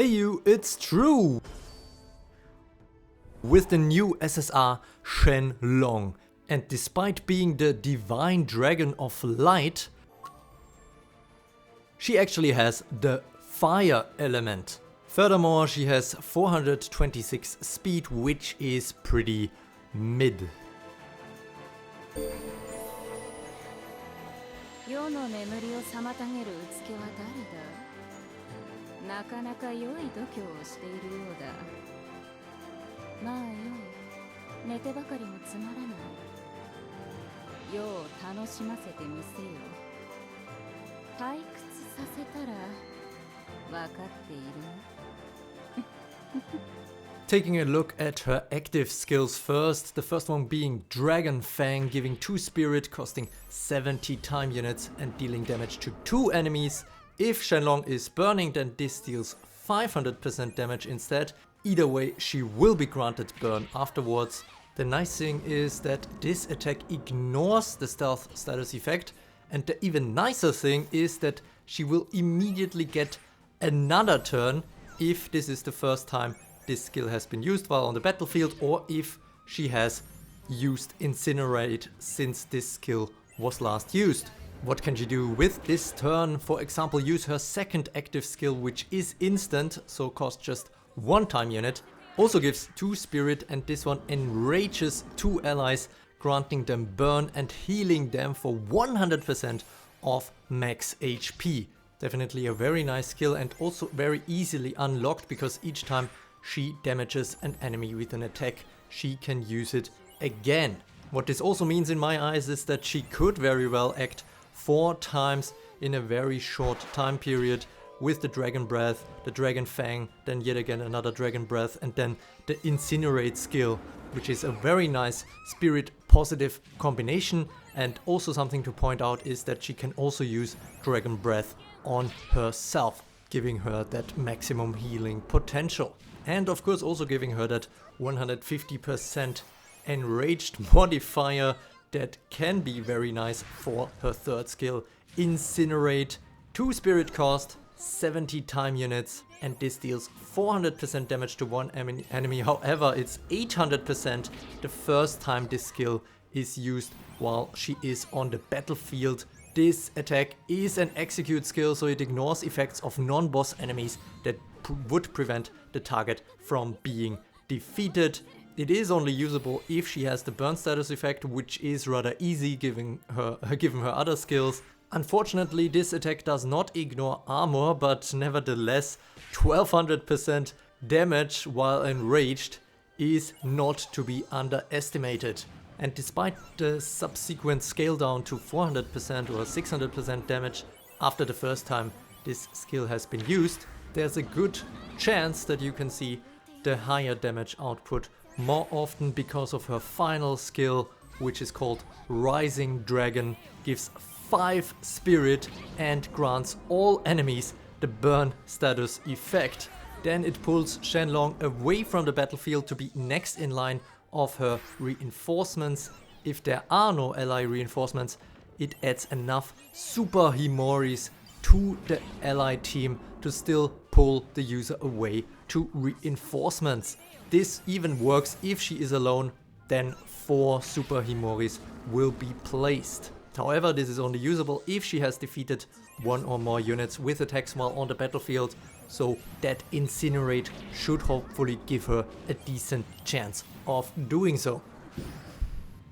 Hey you, it's true! With the new SSR Shenlong, and despite being the divine dragon of light, she actually has the fire element. Furthermore, she has 426 speed, which is pretty mid. 世の眠りを妨げるうつけは誰だ。なかなか良い度胸をしているようだ。まあよい、寝てばかりもつまらない。世を楽しませてみせよ。退屈させたら分かっているな。Taking a look at her active skills first, the first one being Dragon Fang, giving 2 spirit, costing 70 time units and dealing damage to 2 enemies. If Shenlong is burning, then this deals 500% damage instead. Either way, she will be granted burn afterwards. The nice thing is that this attack ignores the stealth status effect, and the even nicer thing is that she will immediately get another turn if this is the first time this skill has been used while on the battlefield, or if she has used Incinerate since this skill was last used. What can she do with this turn? For example, use her second active skill, which is instant, so costs just 1 time unit. Also gives 2 spirit, and this one enrages 2 allies, granting them burn and healing them for 100% of max HP. Definitely a very nice skill and also very easily unlocked, because each time she damages an enemy with an attack, she can use it again. What this also means in my eyes is that she could very well act 4 times in a very short time period with the Dragon Breath, the Dragon Fang, then yet again another Dragon Breath, and then the Incinerate skill, which is a very nice spirit positive combination. And also something to point out is that she can also use Dragon Breath on herself, giving her that maximum healing potential. And of course also giving her that 150% enraged modifier that can be very nice for her third skill, Incinerate. 2 spirit cost, 70 time units, and this deals 400% damage to 1 enemy. However, it's 800% the first time this skill is used while she is on the battlefield. This attack is an execute skill, so it ignores effects of non-boss enemies that would prevent the target from being defeated. It is only usable if she has the burn status effect, which is rather easy given her other skills. Unfortunately, this attack does not ignore armor, but nevertheless 1200% damage while enraged is not to be underestimated. And despite the subsequent scale down to 400% or 600% damage after the first time this skill has been used, there's a good chance that you can see the higher damage output more often, because of her final skill, which is called Rising Dragon, gives 5 spirit and grants all enemies the burn status effect. Then it pulls Shenlong away from the battlefield to be next in line of her reinforcements. If there are no ally reinforcements, it adds enough super Himoris to the ally team to still pull the user away to reinforcements. This even works if she is alone, then 4 super Himoris will be placed. However, this is only usable if she has defeated 1 or more units with attacks while on the battlefield, so that Incinerate should hopefully give her a decent chance of doing so.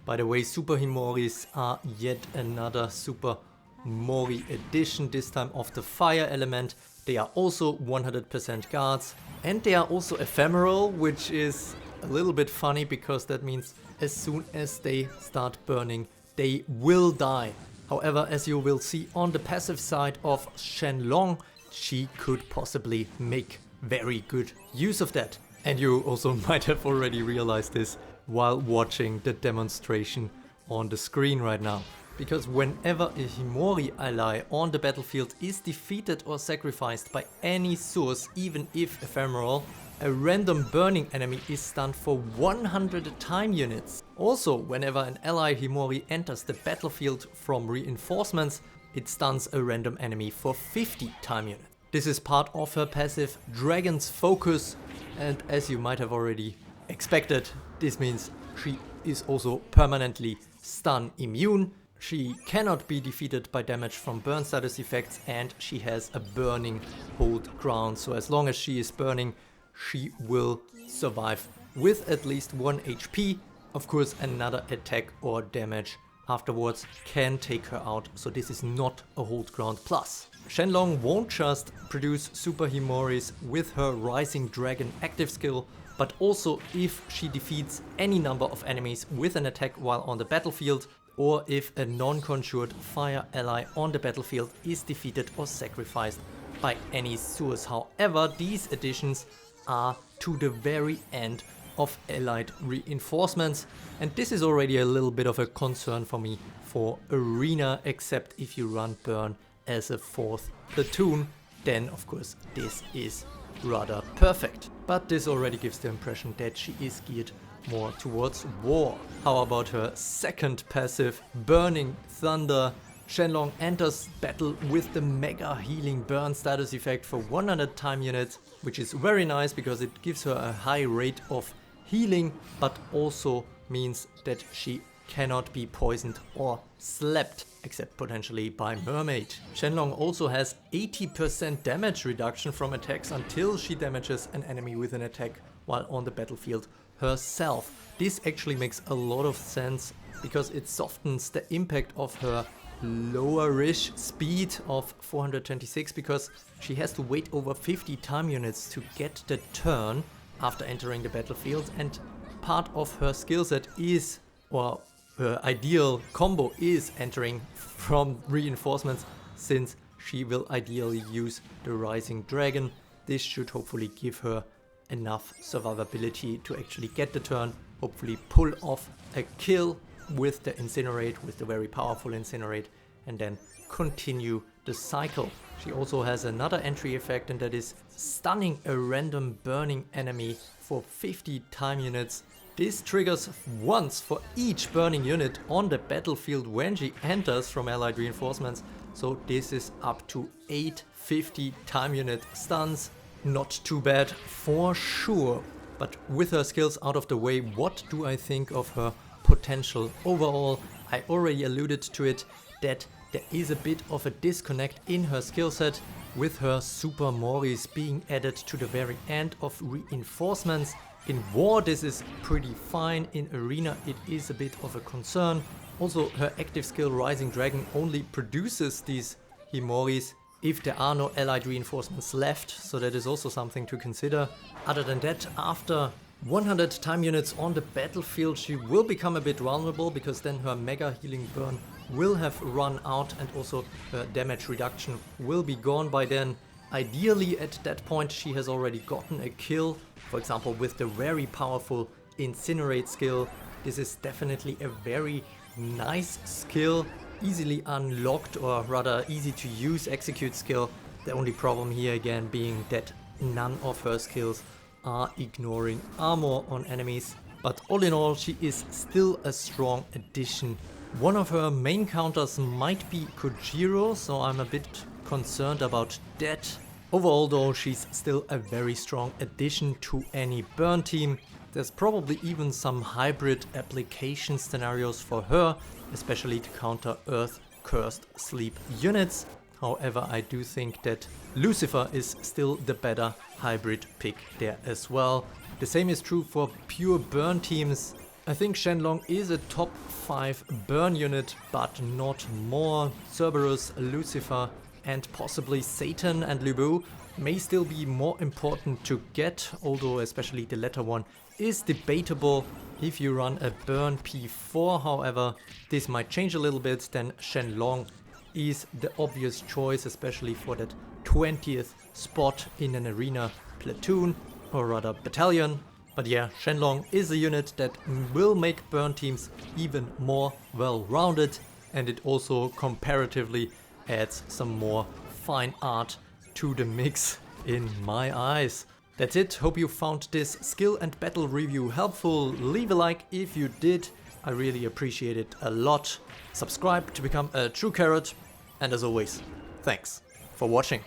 By the way, Super Himoris are yet another Super Mori edition, this time of the fire element. They are also 100% guards, and they are also ephemeral, which is a little bit funny because that means as soon as they start burning, they will die. However, as you will see on the passive side of Shenlong, she could possibly make very good use of that. And you also might have already realized this while watching the demonstration on the screen right now. Because whenever a Himori ally on the battlefield is defeated or sacrificed by any source, even if ephemeral, a random burning enemy is stunned for 100 time units. Also, whenever an ally Himori enters the battlefield from reinforcements, it stuns a random enemy for 50 time units. This is part of her passive Dragon's Focus, and as you might have already expected, this means she is also permanently stun immune. She cannot be defeated by damage from burn status effects, and she has a burning hold ground, so as long as she is burning, she will survive with at least 1 HP. Of course, another attack or damage afterwards can take her out, so this is not a hold ground plus. Shenlong won't just produce super Himoris with her Rising Dragon active skill, but also if she defeats any number of enemies with an attack while on the battlefield, or if a non-conjured fire ally on the battlefield is defeated or sacrificed by any source. However, these additions are to the very end of allied reinforcements, and this is already a little bit of a concern for me for Arena, except if you run Burn as a 4th platoon, then of course this is rather perfect. But this already gives the impression that she is geared more towards war. How about her second passive, Burning Thunder? Shenlong enters battle with the Mega Healing Burn status effect for 100 time units, which is very nice because it gives her a high rate of healing, but also means that she cannot be poisoned or slapped, except potentially by Mermaid. Shenlong also has 80% damage reduction from attacks until she damages an enemy with an attack while on the battlefield herself. This actually makes a lot of sense because it softens the impact of her lowerish speed of 426, because she has to wait over 50 time units to get the turn after entering the battlefield, and part of her skill set is, or her ideal combo is, entering from reinforcements, since she will ideally use the Rising Dragon. This should hopefully give her enough survivability to actually get the turn, hopefully pull off a kill with the incinerate, with the very powerful incinerate, and then continue the cycle. She also has another entry effect, and that is stunning a random burning enemy for 50 time units. This triggers once for each burning unit on the battlefield when she enters from allied reinforcements, so this is up to 8 50 time unit stuns. Not too bad for sure. But with her skills out of the way, what do I think of her potential overall? I already alluded to it, that there is a bit of a disconnect in her skill set, with her Super Moris being added to the very end of reinforcements. In war this is pretty fine, in Arena it is a bit of a concern. Also, her active skill Rising Dragon only produces these Himoris if there are no allied reinforcements left, so that is also something to consider. Other than that, after 100 time units on the battlefield, she will become a bit vulnerable, because then her Mega Healing Burn will have run out, and also her damage reduction will be gone by then. Ideally at that point she has already gotten a kill, for example with the very powerful Incinerate skill. This is definitely a very nice skill, easily unlocked, or rather easy to use execute skill. The only problem here again being that none of her skills are ignoring armor on enemies. But all in all, she is still a strong addition. One of her main counters might be Kojiro, so I'm a bit concerned about that. Overall though, she's still a very strong addition to any burn team. There's probably even some hybrid application scenarios for her, especially to counter Earth Cursed Sleep units. However, I do think that Lucifer is still the better hybrid pick there as well. The same is true for pure burn teams. I think Shenlong is a top 5 burn unit, but not more. Cerberus, Lucifer and possibly Satan and Lubu may still be more important to get, although especially the latter one is debatable if you run a burn P4. However, this might change a little bit, then Shenlong is the obvious choice, especially for that 20th spot in an arena platoon, or rather battalion. But yeah, Shenlong is a unit that will make burn teams even more well-rounded, and it also comparatively adds some more fine art to the mix in my eyes. That's it. Hope you found this skill and battle review helpful. Leave a like if you did. I really appreciate it a lot. Subscribe to become a true carrot. And as always, thanks for watching.